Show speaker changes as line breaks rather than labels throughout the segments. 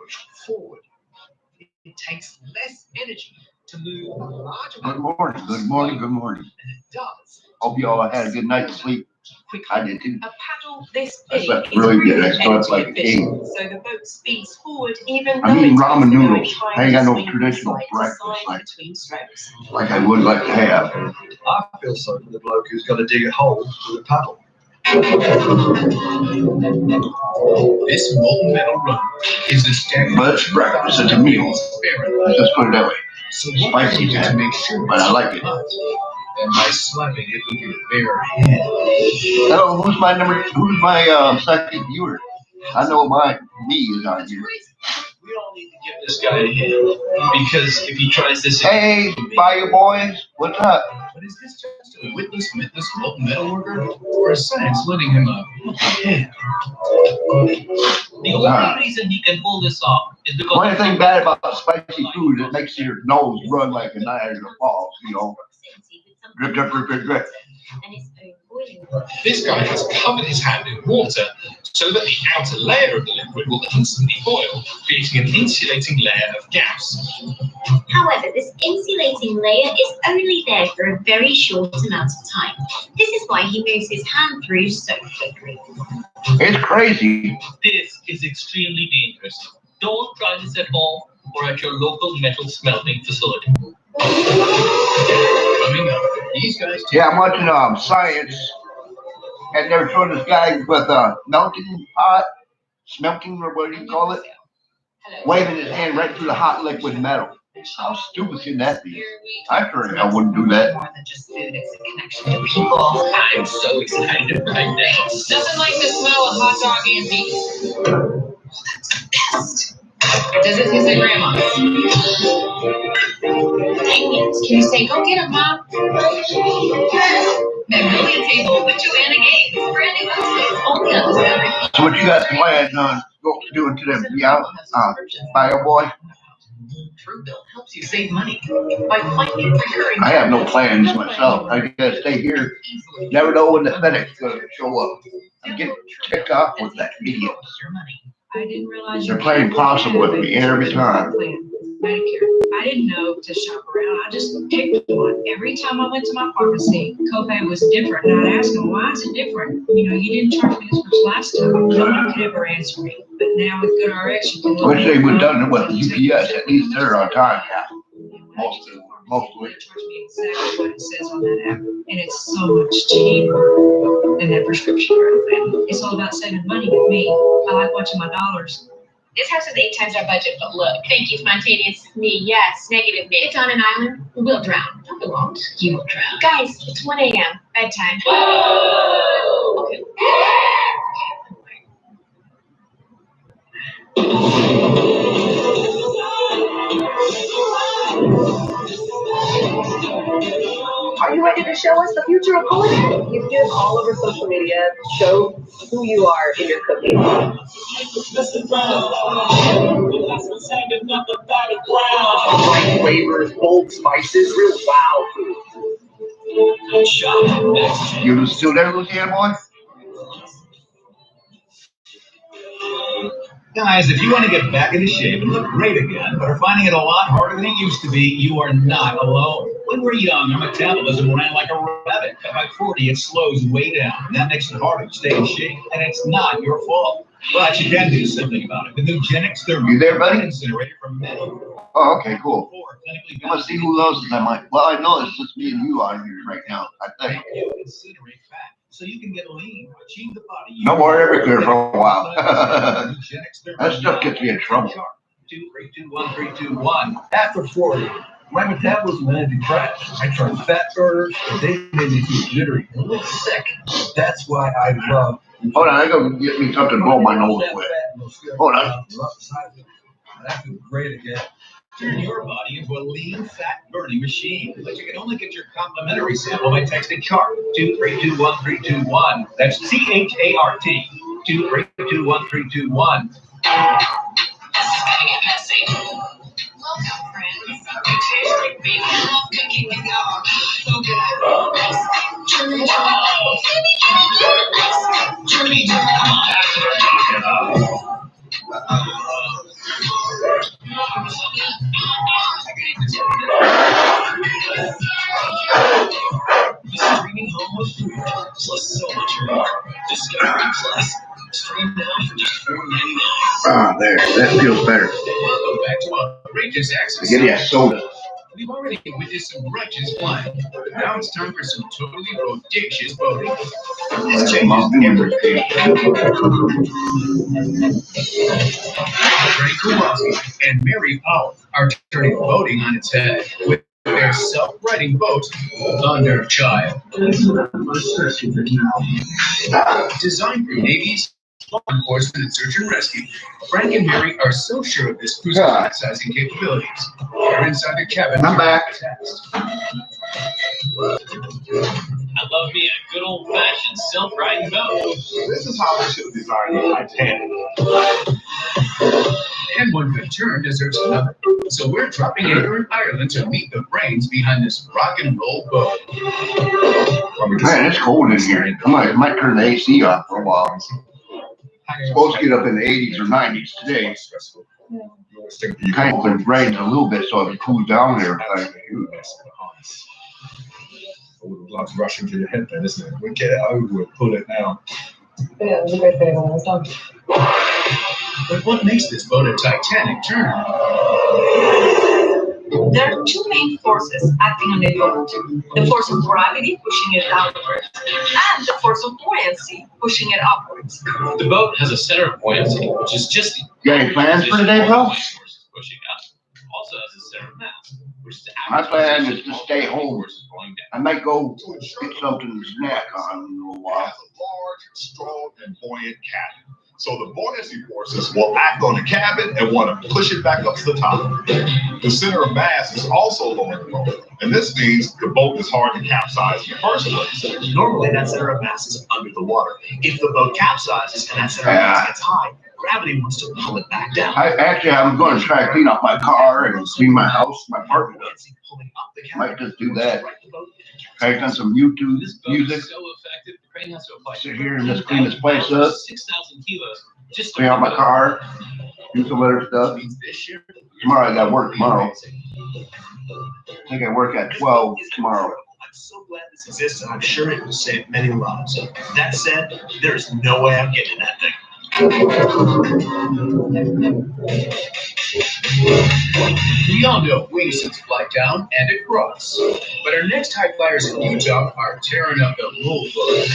push forward. It takes less energy to move a larger
Good morning, good morning, good morning.
than it does.
Hope you all had a good night's sleep. I did too.
A paddle this
I
big
slept
is
really good. I
really
slept like a
energy
king.
efficient, so the boat speeds forward even
I'm
though
eating
it
ramen
takes a very
noodles.
time
I ain't got
to
no
swing from
traditional
side to
breakfast
side between strokes.
like I would like to have.
I feel sorry for the bloke who's got to dig a hole with a paddle. This molten metal run is the standard.
But it's breakfast, it's a meal. Let's just put it that way.
So
Spicy,
to make sure
but I like it.
And by slapping it with your bare hand.
Hello, who's my second viewer? I know me is on here.
We all need to give this guy a hand because if he tries this
Hey, Fire Boys, what's up?
But is this just a witness molten metal worker, or is science letting him a hand?
The only reason he can pull this off is because
One thing bad about spicy food, it makes your nose run like a Niagara Falls, you know. Drip, drip, drip, drip, drip.
This guy has covered his hand in water so that the outer layer of the liquid will instantly boil, creating an insulating layer of gas.
However, this insulating layer is only there for a very short amount of time. This is why he moves his hand through so quickly.
It's crazy.
this is extremely dangerous. Don't try this at home or at your local metal smelting facility.
Coming up, these guys
Yeah, I'm watching science, and they're showing this guy with a melting pot, smelting or what do you call it, waving his hand right through the hot liquid metal. How stupid can that be? I sure I wouldn't do that.
More than just food, it's a connection to people.
I'm so excited right now.
Nothing like the smell of hot dog, Auntie. Does it taste like grandma's? Can you say, go get him, Mom? Magnolia Table with Joanna Gaines. Brand new episodes only on Discovery.
So what you got planned on doing to them? Yeah, Fire Boy?
TrueBill helps you save money by finding recurring.
I have no plans myself. I gotta stay here. Never know when the FedEx is gonna show up. I'm getting ticked off with that idiot.
Your money. I didn't realize
They're playing possum with me every time.
Medicare. I didn't know to shop around. I just picked one. Every time I went to my pharmacy, copay was different. And I'd ask them, why is it different? You know, you didn't charge me this much last time. No one could ever answer me. But now with GoodRx, you can look.
Wish they would done it with UPS. At least they're on time now. Most of it.
It charged me exactly what it says on that app. And it's so much cheaper than that prescription drug thing. It's all about saving money with me. I like watching my dollars.
This house is 8 times our budget, but look. Thank you, spontaneous. Me, yes. Negative me. It's on an island. We'll drown. I won't. You will drown. Guys, it's 1 a.m. Bedtime.
Are you ready to show us the future of culinary? You can all over social media show who you are in your cooking. Bright flavors, bold spices, real wow food.
You still there, Luciana boy?
Guys, if you want to get back into shape and look great again, but are finding it a lot harder than it used to be, you are not alone. When we're young, our metabolism ran like a rabbit. By 40, it slows way down, and that makes it harder to stay in shape, and it's not your fault. But you can do something about it. The new Genix Thermo
You there, buddy?
incinerator from men.
Oh, okay, cool. I'm gonna see who else is on my. Well, I know it's just me and you on here right now. I think.
You incinerate fat, so you can get lean, achieve the body.
No more Everclear for a while. That stuff gets me in trouble.
2-3-2-1-3-2-1. After 40, my metabolism had to crash. I tried fat burners, but they made me feel jittery and a little sick. That's why I love.
Hold on, I gotta get me something to blow my nose with. Hold on.
I feel great again. Turn your body into a lean, fat-burning machine. But you can only get your complimentary sample by texting CHART 2-3-2-1-3-2-1. That's CHART 2-3-2-1-3-2-1.
Welcome, friends. It tastes like baby. I love cooking with y'all. So good. Truly, come on. That's what I'm talking about.
There, that feels better.
Welcome back to Outrageous Access.
Give me a soda.
We've already witnessed some righteous flying, but now it's time for some totally bodacious boating. This changes everything. Frank Kowalski and Mary Powell are turning boating on its head with their self-righting boat, Thunder Child. Designed for navies, law enforcement, and search and rescue, Frank and Mary are so sure of this cruise's capsizing capabilities. They're inside the cabin.
I'm back.
I love me a good old-fashioned self-riding boat.
This is how they should have designed the Titanic.
And one good turn deserves another. So we're dropping anchor in Ireland to meet the brains behind this rock and roll boat.
Man, it's cold in here. I might turn the AC off for a while. It's supposed to get up in the 80s or 90s today. Kind of been rained a little bit, so it cools down there.
Blood's rushing to your head then, isn't it? We get it over it, pull it down.
Yeah, it was a great video when I was done.
But what makes this boat a Titanic turn?
There are two main forces acting on the boat. The force of gravity pushing it downwards, and the force of buoyancy pushing it upwards.
The boat has a center of buoyancy, which is just the
You got any plans for today, bro?
forces pushing up. Also has a center of mass, which is the
My plan
average
is to stay home.
forces going down.
I might go get something to snack on in a little
It
while.
has a large, strong, and buoyant cabin. So the buoyancy forces will act on the cabin and want to push it back up to the top. The center of mass is also low in the boat, and this means the boat is hard to capsize in the first place.
Normally, that center of mass is under the water. If the boat capsizes and that center of mass gets high, gravity wants to pull it back down.
I'm going to try to clean up my car and clean my house, my apartment.
Pulling up the
Might just do that.
Right, the boat-
I've done some YouTube
This boat
music.
is so effective, the crane has to apply
Sit here and just clean this place up.
6,000 kilos just to
Clean out my car, do some other stuff.
Means this year,
Tomorrow I got work tomorrow. I think I work at 12 tomorrow.
I'm so glad this exists, and I'm sure it will save many lives. That said, there is no way I'm getting in that thing.
we all know wingsuits fly down and across. But our next high flyers in Utah are tearing up the whole boat.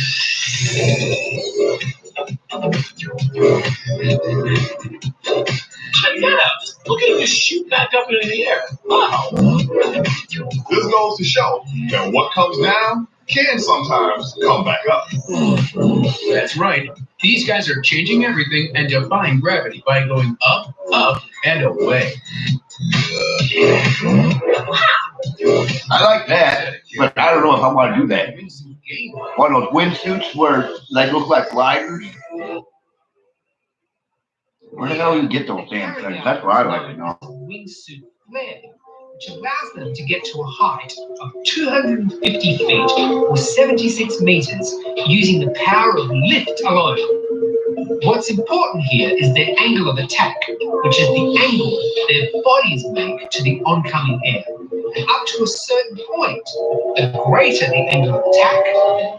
check that out. Look at him just shoot back up into the air. Wow.
This goes to show that what comes down can sometimes come back up.
That's right. These guys are changing everything and defying gravity by going up, up, and away.
I like that, but I don't know if I want to do that. One of those windsuits where they look like gliders. Where the hell do you get those damn things? That's what I'd like to know.
Wingsuit flare, which allows them to get to a height of 250 feet or 76 meters using the power of lift alone. What's important here is their angle of attack, which is the angle their bodies make to the oncoming air. And up to a certain point, the greater the angle of attack,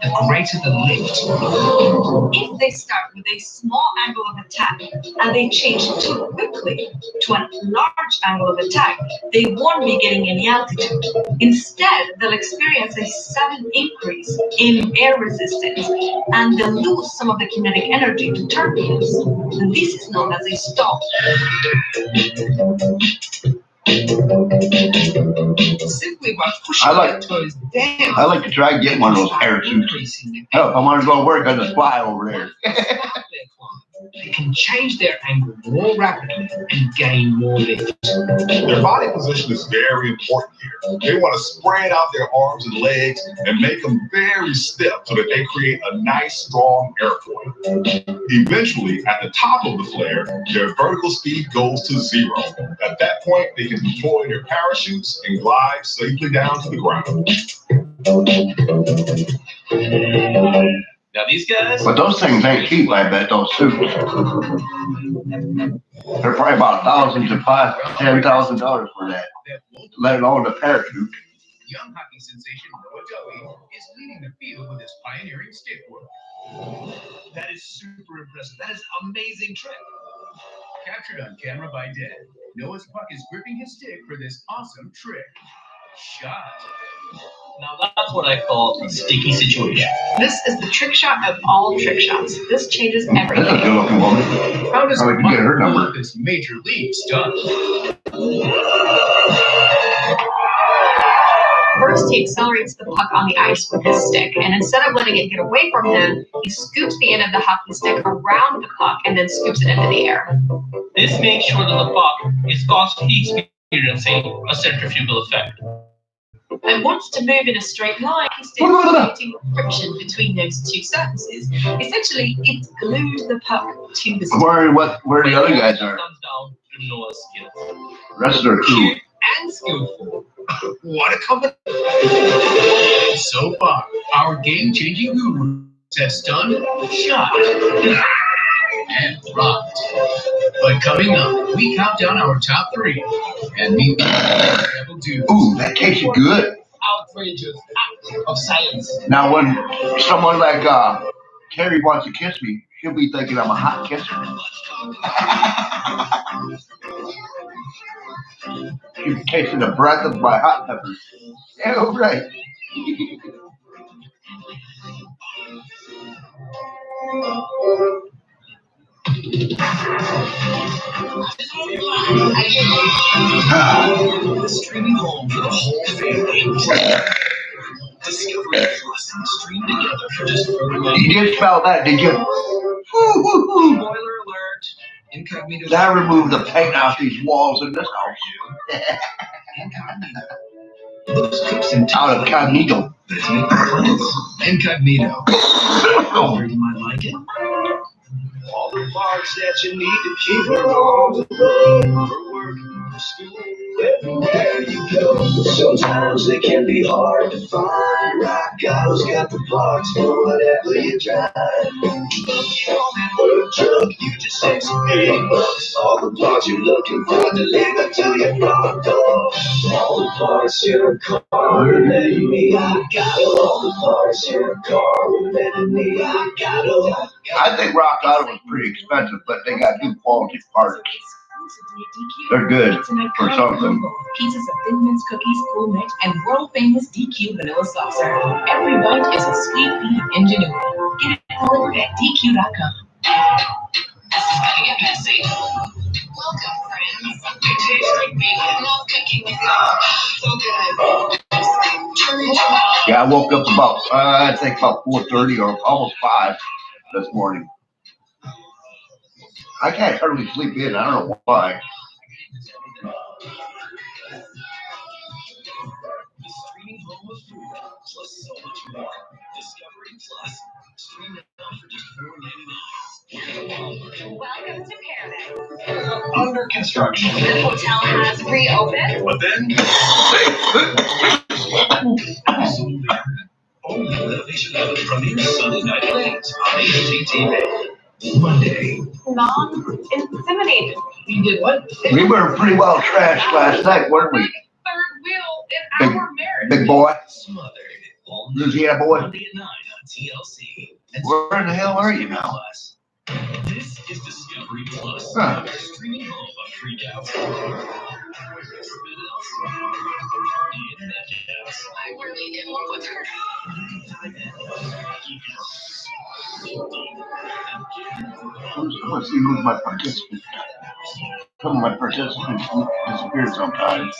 the greater the lift.
If they start with a small angle of attack and they change too quickly to a large angle of attack, they won't be getting any altitude. Instead, they'll experience a sudden increase in air resistance and they'll lose some of the kinetic energy to turbulence. And this is known as a stall.
Simply by pushing their toes down.
I like to try getting one of those parachutes. Hell, if I want to go to work, I just fly over there.
They can change their angle more rapidly and gain more lift.
Their body position is very important here. They want to spread out their arms and legs and make them very stiff so that they create a nice, strong airfoil. Eventually, at the top of the flare, their vertical speed goes to 0. At that point, they can deploy their parachutes and glide safely down to the ground.
Now these guys,
But those things ain't cheap, I bet, those suits. They're probably about $1,000 to $10,000 for that, let alone the parachute.
Young hockey sensation Noah Dowie is leading the field with his pioneering stick work.
That is super impressive. That is an amazing trick.
Captured on camera by Dad. Noah's puck is gripping his stick for this awesome trick. Shot.
Now that's what I call a sticky situation.
This is the trick shot of all trick shots. This changes
That's a
everything.
good looking woman.
How does
How would you get her
Mike pull
number?
up this major league stunt?
First, he accelerates the puck on the ice with his stick, and instead of letting it get away from him, he scoops the end of the hockey stick around the puck and then scoops it into the air.
This makes sure that the puck is constantly experiencing a centrifugal effect.
And wants to move in a straight line instead of creating friction between those two surfaces. Essentially, it glues the puck to the stick.
Where the other guys are?
Comes down to Noah's skills.
The rest of their crew.
And skillful. What a company. So far, our game-changing guru have stunned, shot, and rocked. But coming up, we count down our top 3 and meet the Rebel Dudes.
Ooh, that tasted good.
Outrageous act of science.
Now, when someone like Terry wants to kiss me, she'll be thinking I'm a hot kisser. She's tasting the breath of my hot peppers. Yeah, right.
The streaming home for the whole family. Discovery Plus and stream together for just $4.99.
You did spell that, did you?
Spoiler alert. Incognito.
That removed the paint off these walls in this house.
Incognito. Those cooks and
Out of Cognito.
Let's make the plans. Incognito. Where you might like it. All the parts that you need to keep her on the road. For work, for school, everywhere you go. Sometimes they can be hard to find. Rock Auto's got the parts for whatever you drive. You don't have a truck, you just take some big bucks. All the parts you're looking for delivered to your front door. All the parts your car will let me, I got it. All the parts your car will let me, I got it.
I think Rock Auto was pretty expensive, but they got good quality parts. They're good for something.
Pieces of Thin Mints cookies, Cool Mix, and world famous DQ vanilla saucer. Every bite is a sweet feed of ingenuity. Get it delivered at DQ.com.
This is gonna get messy. Welcome, friends. It tastes like bacon. I love cooking with God. So good.
Yeah, I woke up about, I think about 4:30 or almost 5 this morning. I can't hardly sleep in. I don't know why.
The streaming home of food, plus so much more. Discovery Plus. Stream now for just $4.99.
Welcome to Paradise.
Under construction.
The hotel has reopened.
But then, absolutely. Only renovation of the premiere Sunday night late on AMC TV. Monday.
Non-intimidated.
You did what?
We were pretty well trashed last night, weren't we?
Third wheel in our marriage.
Big boy?
Smothered. All
Louisiana boy?
Monday at 9 on TLC. And
Where in the hell are you now?
Plus. This is Discovery Plus.
Huh.
Streaming home of Freak Out.
I really in love with her.
Let's see who's my participant. Some of my participants disappear sometimes.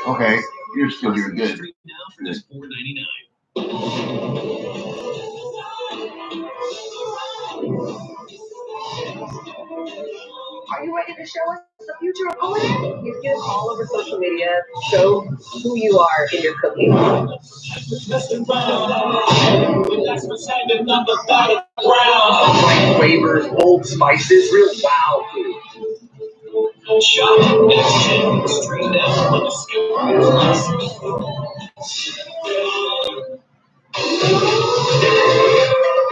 Okay, you're still here. Good.
Now for just $4.99.
Are you ready to show us the future of culinary? You do it all over social media. Show who you are in your cooking.
Flavors, old spices, real wow food. Shop next gen. Stream now on Discovery Plus.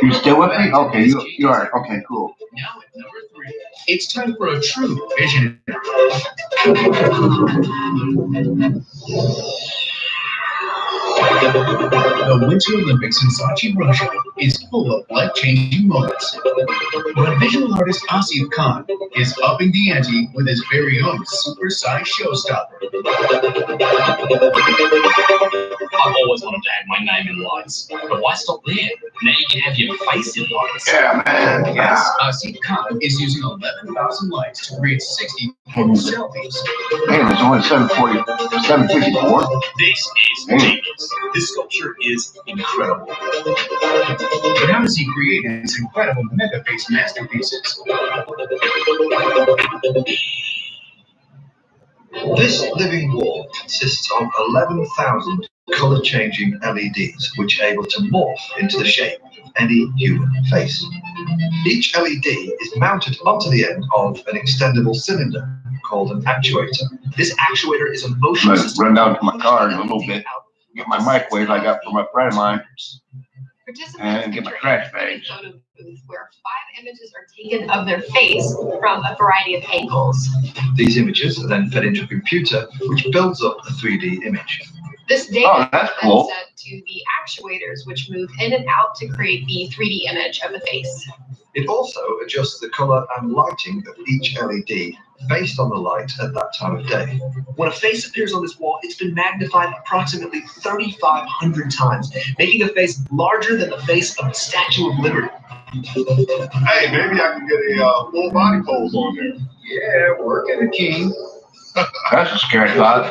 You still with me? Okay, you are. Okay, cool.
Now at number 3, it's time for a true visionary.
The Winter Olympics in Sochi, Russia is full of life-changing moments. But visual artist Asif Khan is upping the ante with his very own super-sized showstopper.
I've always wanted to have my name in lights, but why stop there? Now you can have your face in lights.
Yeah, man. Yeah.
Asif Khan is using 11,000 lights to create 60 selfies.
Man, it's only 754.
This is genius. This sculpture is incredible.
But how does he create these incredible mega-face masterpieces?
This living wall consists of 11,000 color-changing LEDs, which are able to morph into the shape of any human face. Each LED is mounted onto the end of an extendable cylinder called an actuator. This actuator is a motion system.
Run down to my car in a little bit, get my microwave I got from a friend of mine, and get my trash bags.
Photo booth where 5 images are taken of their face from a variety of angles.
These images are then fed into a computer, which builds up a 3D image.
This data
that's
is
cool.
then sent to the actuators, which move in and out to create the 3D image of the face.
It also adjusts the color and lighting of each LED based on the light at that time of day.
When a face appears on this wall, it's been magnified approximately 3,500 times, making a face larger than the face of the Statue of Liberty.
Hey, maybe I can get a full body pose on there.
Yeah, working the king.
That's a scary thought.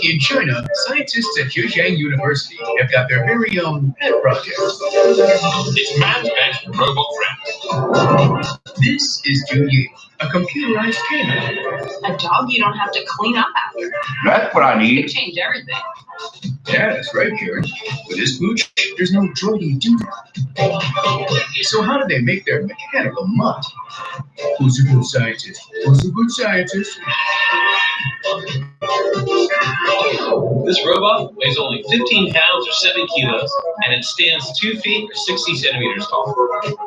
In China, scientists at Zhejiang University have got their very own pet project.
It's man's best robot friend.
This is Juyi, a computerized canine.
A dog you don't have to clean up after.
That's what I
You
need.
can change everything.
Yeah, that's right, Karen. With this pooch, there's no droidy duty. So how do they make their mechanical mutt? Who's a good scientist? Who's a good scientist?
This robot weighs only 15 pounds or 7 kilos, and it stands 2 feet or 60 centimeters tall.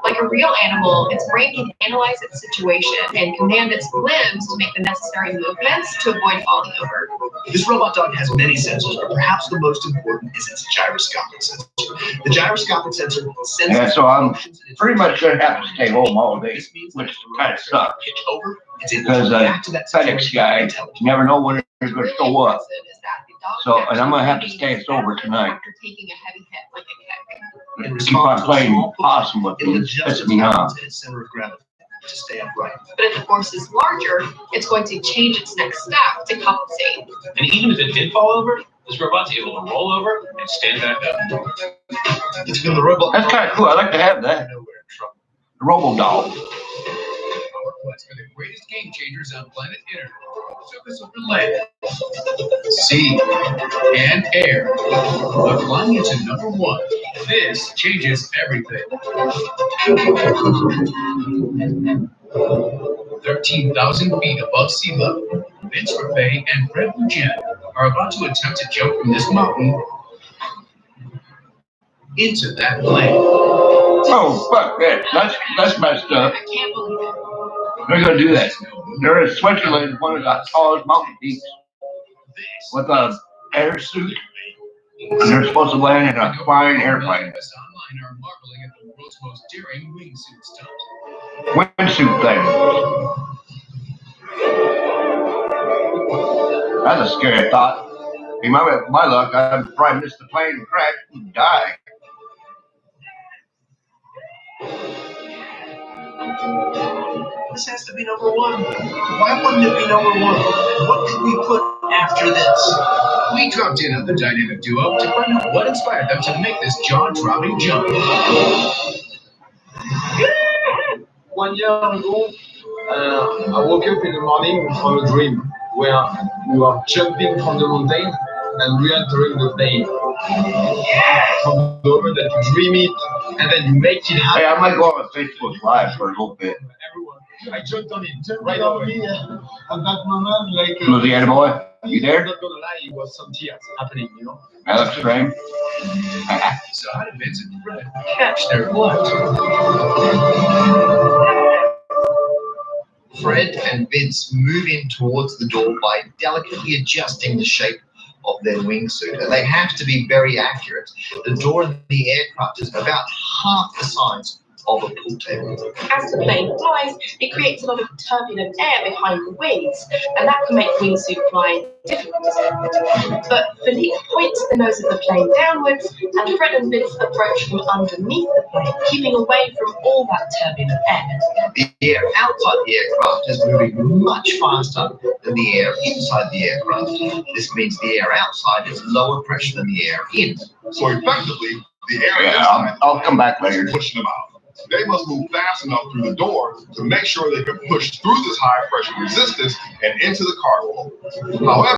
Like a real animal, its brain can analyze its situation and command its limbs to make the necessary movements to avoid falling over.
This robot dog has many sensors, but perhaps the most important is its gyroscopic sensor. The gyroscopic sensor sends
Yeah, so I'm pretty much gonna have to stay home all day, which kind of sucks.
pitch over. It's able
Because
to react to that
FedEx
situation
guy,
intelligently.
you never know when they're gonna
Really
show up.
impressive is that the dog
So,
can
and I'm gonna have to
actually
stay
gain
sober
stamina
tonight.
after taking a heavy hit like a kick.
In
Keep on
response to
playing
small
possum with
It'll
me. It's
adjust
pissing me
its
off.
balance and its center of gravity to stay upright.
But if the force is larger, it's going to change its next step to compensate.
And even if it did fall over, this robot's able to roll over and stand back up.
It's been the robot.
That's kind of cool. I like to have that. The Robo Dog.
Our quest for the greatest game changers on planet Earth took us over land, sea, and air. But flying into #1, this changes everything. 13,000 feet above sea level, Vince Raffay and Fred Lujan are about to attempt to jump from this mountain into that plane.
Oh, fuck that. That's messed up.
I can't believe it.
They're gonna do that. They're in Switzerland, one of the tallest mountain peaks, with a air suit, and they're supposed to land in a flying airplane.
Us online are marveling at the world's most daring wingsuit stunt.
Wingsuit thing. That's a scary thought. In my luck, I'd probably miss the plane and crash and die.
This has to be #1. Why wouldn't it be #1? What could we put after this?
We dropped in on the dynamic duo to find out what inspired them to make this jaw-dropping jump.
1 year ago, I woke up in the morning from a dream where we were jumping from the mountain and re-entering the plane. From the moment that you dream it and then you make it happen.
Hey, I might go on Facebook Live for a little bit.
I jumped on it right away. At that moment, like.
Louisiana boy, you there?
I'm not gonna lie, it was some tears happening, you know.
Alex Frame.
So how did Vince and Fred catch their blood?
Fred and Vince move in towards the door by delicately adjusting the shape of their wingsuit, and they have to be very accurate. The door in the aircraft is about half the size of a pool table.
As the plane flies, it creates a lot of turbulent air behind the wings, and that can make wingsuit flying difficult. But Philippe points the nose of the plane downwards, and Fred and Vince approach from underneath the plane, keeping away from all that turbulent air.
The air outside the aircraft is moving much faster than the air inside the aircraft. This means the air outside is lower pressure than the air in.
So effectively, the air
Yeah, I'll come back later.
is pushing them out. They must move fast enough through the door to make sure they can push through this high pressure resistance and into the cargo hold. However,